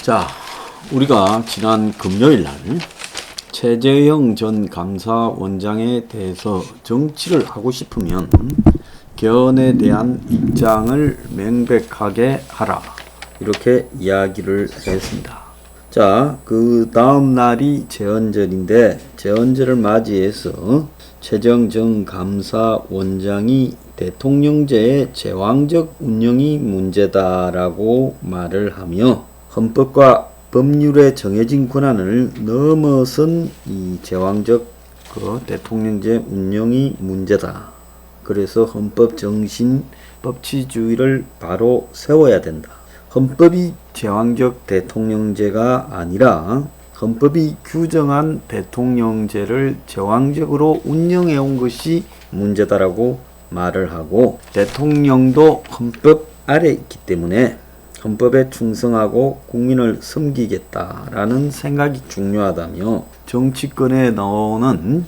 자, 우리가 지난 금요일 날 최재형 전 감사원장에 대해서 정치를 하고 싶으면 개헌에 대한 입장을 명백하게 하라, 이렇게 이야기를 했습니다. 자, 그 다음 날이 제헌절인데, 제헌절을 맞이해서 최재형 전 감사원장이 대통령제의 제왕적 운영이 문제다라고 말을 하며, 헌법과 법률에 정해진 권한을 넘어선 이 제왕적 대통령제 운영이 문제다. 그래서 헌법 정신, 법치주의를 바로 세워야 된다. 헌법이 제왕적 대통령제가 아니라 헌법이 규정한 대통령제를 제왕적으로 운영해 온 것이 문제다라고 말을 하고, 대통령도 헌법 아래 있기 때문에 헌법에 충성하고 국민을 섬기겠다라는 생각이 중요하다며, 정치권에 나오는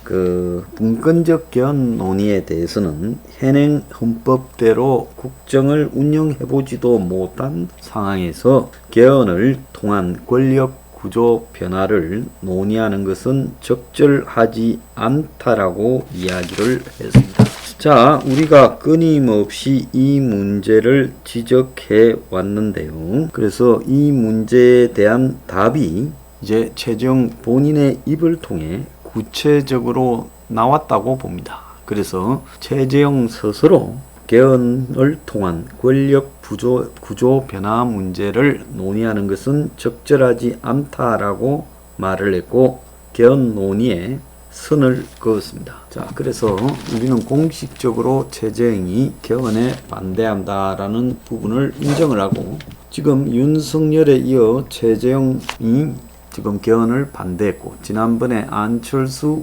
그 분권적 개헌 논의에 대해서는 현행 헌법대로 국정을 운영해보지도 못한 상황에서 개헌을 통한 권력 구조 변화를 논의하는 것은 적절하지 않다라고 이야기를 했습니다. 자, 우리가 끊임없이 이 문제를 지적해 왔는데요. 그래서 이 문제에 대한 답이 이제 최재형 본인의 입을 통해 구체적으로 나왔다고 봅니다. 그래서 최재형 스스로 개헌을 통한 권력 구조 변화 문제를 논의하는 것은 적절하지 않다라고 말을 했고, 개헌 논의에 선을 그었습니다. 자, 그래서 우리는 공식적으로 최재형이 개헌에 반대한다라는 부분을 인정을 하고, 지금 윤석열에 이어 최재형이 지금 개헌을 반대했고, 지난번에 안철수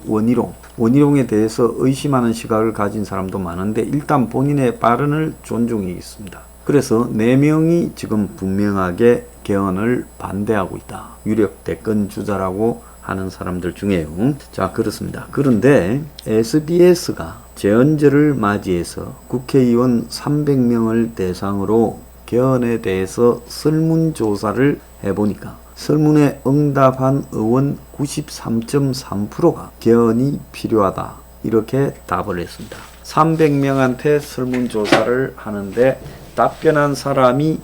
원희룡에 대해서 의심하는 시각을 가진 사람도 많은데, 일단 본인의 발언을 존중하겠습니다. 그래서 4명이 지금 분명하게 개헌을 반대하고 있다. 유력 대권 주자라고 하는 사람들 중에요. 자, 그렇습니다. 그런데 SBS가 제헌절을 맞이해서 국회의원 300명을 대상으로 개헌에 대해서 설문조사를 해보니까 설문에 응답한 의원 93.3%가 개헌이 필요하다, 이렇게 답을 했습니다. 300명한테 설문조사를 하는데 답변한 사람이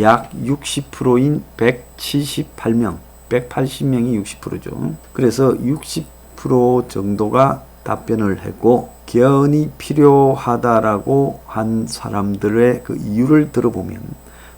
약 60%인 178명, 180명이 60%죠. 그래서 60% 정도가 답변을 했고, 개헌이 필요하다라고 한 사람들의 그 이유를 들어보면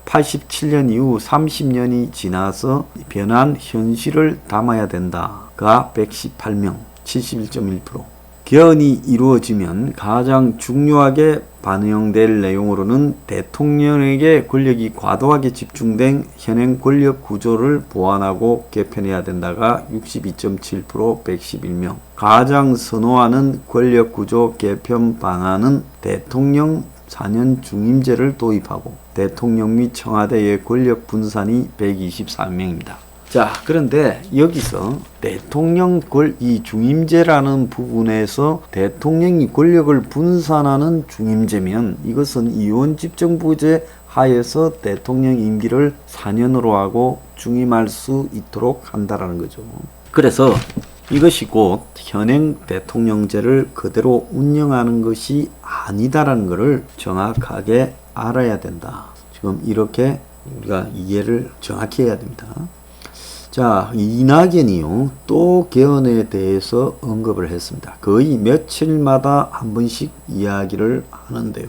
87년 이후 30년이 지나서 변한 현실을 담아야 된다가 118명, 71.1%. 개헌이 이루어지면 가장 중요하게 반영될 내용으로는 대통령에게 권력이 과도하게 집중된 현행 권력 구조를 보완하고 개편해야 된다가 62.7%, 111명. 가장 선호하는 권력 구조 개편 방안은 대통령 4년 중임제를 도입하고 대통령 및 청와대의 권력 분산이 124명입니다. 자, 그런데 여기서 대통령 이 중임제라는 부분에서 대통령이 권력을 분산하는 중임제면, 이것은 이원 집정부제 하에서 대통령 임기를 4년으로 하고 중임할 수 있도록 한다라는 거죠. 그래서 이것이 곧 현행 대통령제를 그대로 운영하는 것이 아니다라는 것을 정확하게 알아야 된다. 지금 이렇게 우리가 이해를 정확히 해야 됩니다. 자, 이낙연이요, 또 개헌에 대해서 언급을 했습니다. 거의 며칠마다 한 번씩 이야기를 하는데요.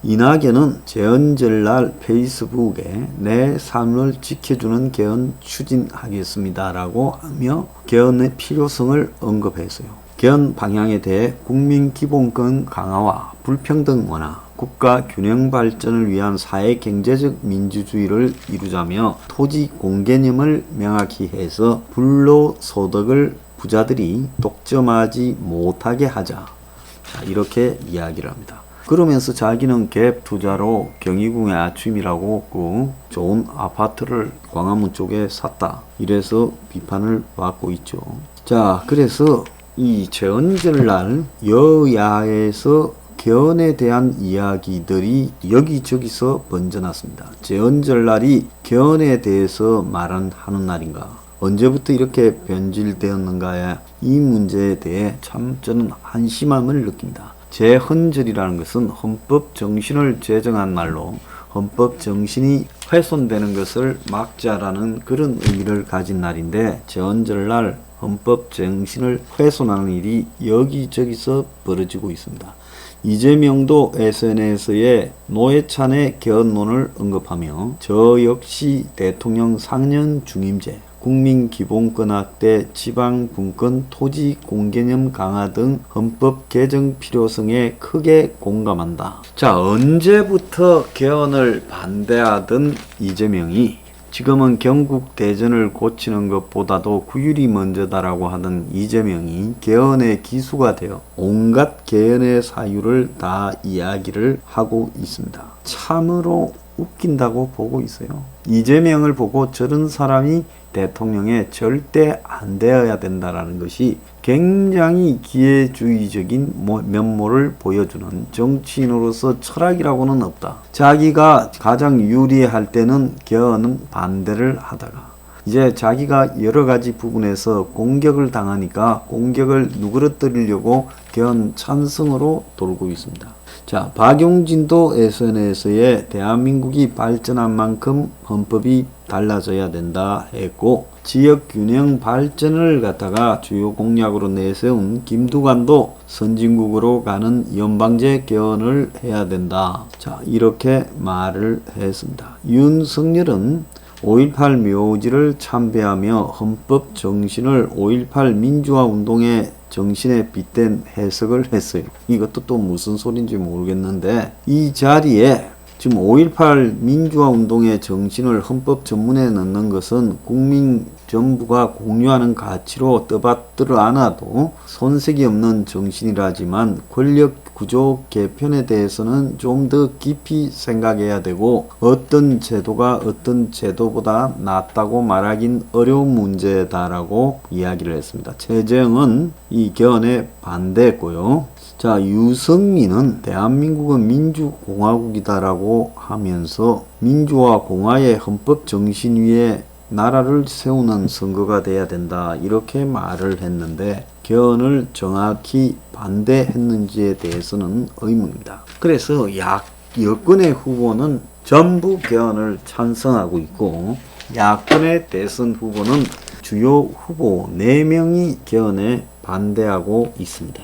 이낙연은 제헌절날 페이스북에 내 삶을 지켜주는 개헌 추진하겠습니다라고 하며 개헌의 필요성을 언급했어요. 개헌 방향에 대해 국민 기본권 강화와 불평등 완화, 국가 균형 발전을 위한 사회 경제적 민주주의를 이루자며 토지 공개념을 명확히 해서 불로소득을 부자들이 독점하지 못하게 하자. 자, 이렇게 이야기를 합니다. 그러면서 자기는 갭 투자로 경희궁의 아침이라고 그 좋은 아파트를 광화문 쪽에 샀다, 이래서 비판을 받고 있죠. 자, 그래서 이 제헌절날 여야에서 개헌에 대한 이야기들이 여기저기서 번져났습니다. 제헌절날이 개헌에 대해서 하는 날인가? 언제부터 이렇게 변질되었는가에 이 문제에 대해 참 저는 한심함을 느낍니다. 제헌절이라는 것은 헌법 정신을 제정한 날로 헌법 정신이 훼손되는 것을 막자라는 그런 의미를 가진 날인데, 제헌절날 헌법 정신을 훼손하는 일이 여기저기서 벌어지고 있습니다. 이재명도 SNS에 노회찬의 개헌론을 언급하며 저 역시 대통령 상년 중임제, 국민기본권 확대, 지방분권, 토지 공개념 강화 등 헌법 개정 필요성에 크게 공감한다. 자, 언제부터 개헌을 반대하던 이재명이 지금은 경국 대전을 고치는 것보다도 구휼이 먼저다라고 하던 이재명이 개헌의 기수가 되어 온갖 개헌의 사유를 다 이야기를 하고 있습니다. 참으로 웃긴다고 보고 있어요. 이재명을 보고 저런 사람이 대통령에 절대 안 되어야 된다라는 것이 굉장히 기회주의적인 면모를 보여주는, 정치인으로서 철학이라고는 없다. 자기가 가장 유리할 때는 개헌은 반대를 하다가 이제 자기가 여러 가지 부분에서 공격을 당하니까 공격을 누그러뜨리려고 개헌 찬성으로 돌고 있습니다. 자, 박용진도 SNS에 대한민국이 발전한 만큼 헌법이 달라져야 된다 했고, 지역균형 발전을 갖다가 주요 공약으로 내세운 김두관도 선진국으로 가는 연방제 개헌을 해야 된다. 자, 이렇게 말을 했습니다. 윤석열은 5.18 묘지를 참배하며 헌법 정신을 5.18 민주화 운동의 정신에 빗댄 해석을 했어요. 이것도 또 무슨 소린지 모르겠는데, 이 자리에 지금 5.18 민주화 운동의 정신을 헌법 전문에 넣는 것은 국민 전부가 공유하는 가치로 떠받들어 안아도 손색이 없는 정신이라지만 권력 구조 개편에 대해서는 좀 더 깊이 생각해야 되고, 어떤 제도가 어떤 제도보다 낫다고 말하긴 어려운 문제다라고 이야기를 했습니다. 최재형은 이 개헌에 반대했고요. 자, 유승민은 대한민국은 민주공화국이다라고 하면서 민주화 공화의 헌법 정신 위에 나라를 세우는 선거가 돼야 된다, 이렇게 말을 했는데 개헌을 정확히 반대했는지에 대해서는 의문입니다. 그래서 여권의 후보는 전부 개헌을 찬성하고 있고, 야권의 대선 후보는 주요 후보 4명이 개헌에 반대하고 있습니다.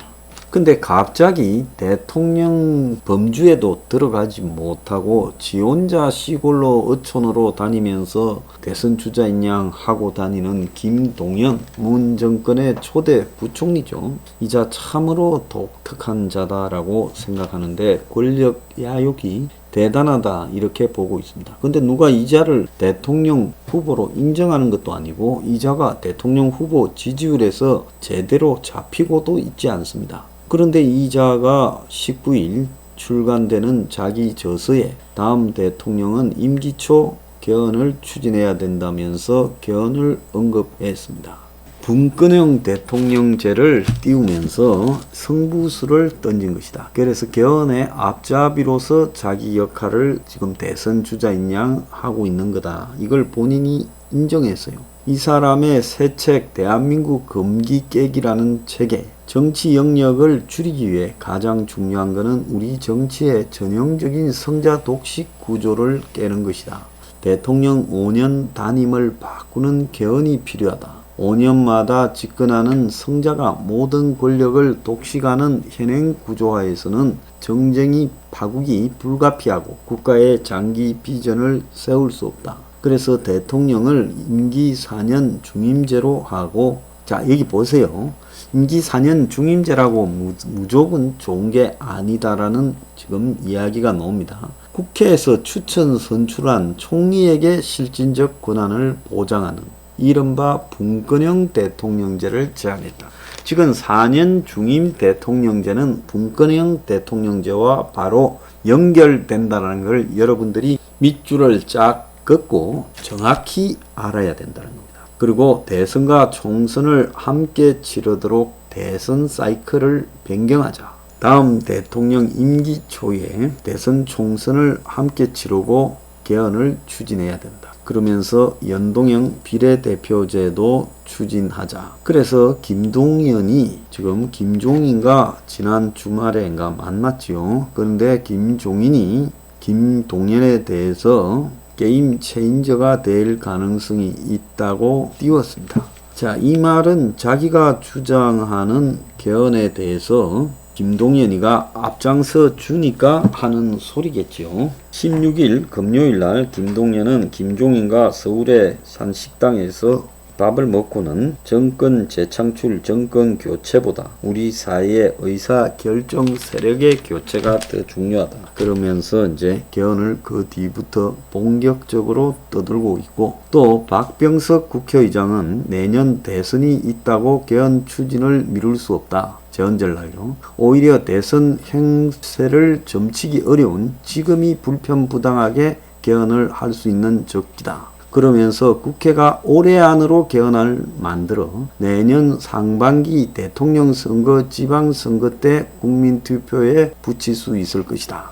근데 갑자기 대통령 범주에도 들어가지 못하고 지 혼자 시골로 어촌으로 다니면서 대선 주자인 양 하고 다니는 김동연, 문 정권의 초대 부총리죠. 이자 참으로 독특한 자다라고 생각하는데 권력 야욕이 대단하다, 이렇게 보고 있습니다. 근데 누가 이자를 대통령 후보로 인정하는 것도 아니고 이자가 대통령 후보 지지율에서 제대로 잡히고도 있지 않습니다. 그런데 이자가 19일 출간되는 자기 저서에 다음 대통령은 임기 초 개헌을 추진해야 된다면서 개헌을 언급했습니다. 분권형 대통령제를 띄우면서 승부수를 던진 것이다. 그래서 개헌의 앞잡이로서 자기 역할을 지금 대선 주자인 양 하고 있는 거다. 이걸 본인이 인정했어요. 이 사람의 새 책 대한민국 금기 깨기라는 책에 정치 영역을 줄이기 위해 가장 중요한 것은 우리 정치의 전형적인 성자 독식 구조를 깨는 것이다. 대통령 5년 단임을 바꾸는 개헌이 필요하다. 5년마다 집권하는 성자가 모든 권력을 독식하는 현행 구조화에서는 정쟁이 파국이 불가피하고 국가의 장기 비전을 세울 수 없다. 그래서 대통령을 임기 4년 중임제로 하고, 자, 여기 보세요. 임기 4년 중임제라고 무조건 좋은 게 아니다라는 지금 이야기가 나옵니다. 국회에서 추천 선출한 총리에게 실질적 권한을 보장하는 이른바 분권형 대통령제를 제안했다. 지금 4년 중임 대통령제는 분권형 대통령제와 바로 연결된다는 걸 여러분들이 밑줄을 쫙 긋고 정확히 알아야 된다는 겁니다. 그리고 대선과 총선을 함께 치르도록 대선 사이클을 변경하자. 다음 대통령 임기 초에 대선 총선을 함께 치르고 개헌을 추진해야 된다. 그러면서 연동형 비례대표제도 추진하자. 그래서 김동연이 지금 김종인과 지난 주말에인가 만났지요. 그런데 김종인이 김동연에 대해서 게임 체인저가 될 가능성이 있다고 띄웠습니다. 자, 이 말은 자기가 주장하는 개헌에 대해서 김동연이가 앞장서 주니까 하는 소리겠지요. 16일 금요일 날 김동연은 김종인과 서울의 산 식당에서 밥을 먹고는 정권 재창출, 정권 교체보다 우리 사회의 의사 결정 세력의 교체가 더 중요하다. 그러면서 이제 개헌을 그 뒤부터 본격적으로 떠들고 있고, 또 박병석 국회의장은 내년 대선이 있다고 개헌 추진을 미룰 수 없다. 재헌절날요. 오히려 대선 행세를 점치기 어려운 지금이 불편부당하게 개헌을 할 수 있는 적기다. 그러면서 국회가 올해 안으로 개헌을 만들어 내년 상반기 대통령 선거, 지방선거 때 국민투표에 붙일 수 있을 것이다.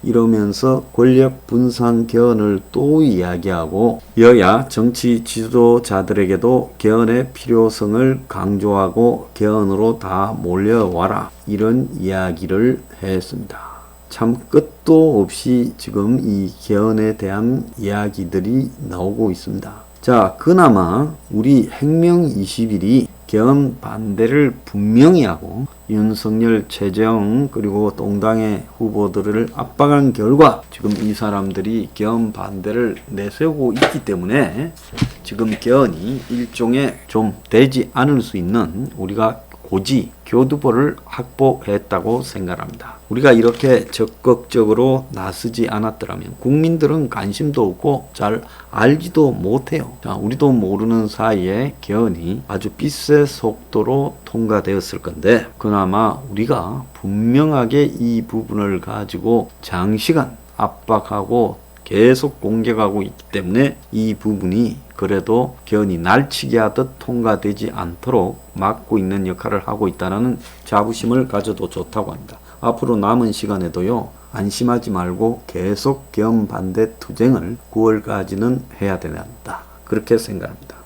이러면서 권력 분산 개헌을 또 이야기하고 여야 정치 지도자들에게도 개헌의 필요성을 강조하고 개헌으로 다 몰려와라, 이런 이야기를 했습니다. 참 끝도 없이 지금 이 개헌에 대한 이야기들이 나오고 있습니다. 자, 그나마 우리 행명 21이 개헌 반대를 분명히 하고 윤석열, 최재형 그리고 동당의 후보들을 압박한 결과 지금 이 사람들이 개헌 반대를 내세우고 있기 때문에 지금 개헌이 일종의 좀 되지 않을 수 있는 우리가 고지, 교두보를 확보했다고 생각합니다. 우리가 이렇게 적극적으로 나서지 않았더라면 국민들은 관심도 없고 잘 알지도 못해요. 자, 우리도 모르는 사이에 개헌이 아주 빛의 속도로 통과되었을 건데, 그나마 우리가 분명하게 이 부분을 가지고 장시간 압박하고 계속 공격하고 있기 때문에 이 부분이 그래도 개헌이 날치기 하듯 통과되지 않도록 막고 있는 역할을 하고 있다는 자부심을 가져도 좋다고 합니다. 앞으로 남은 시간에도요, 안심하지 말고 계속 개헌 반대 투쟁을 9월까지는 해야 된다. 그렇게 생각합니다.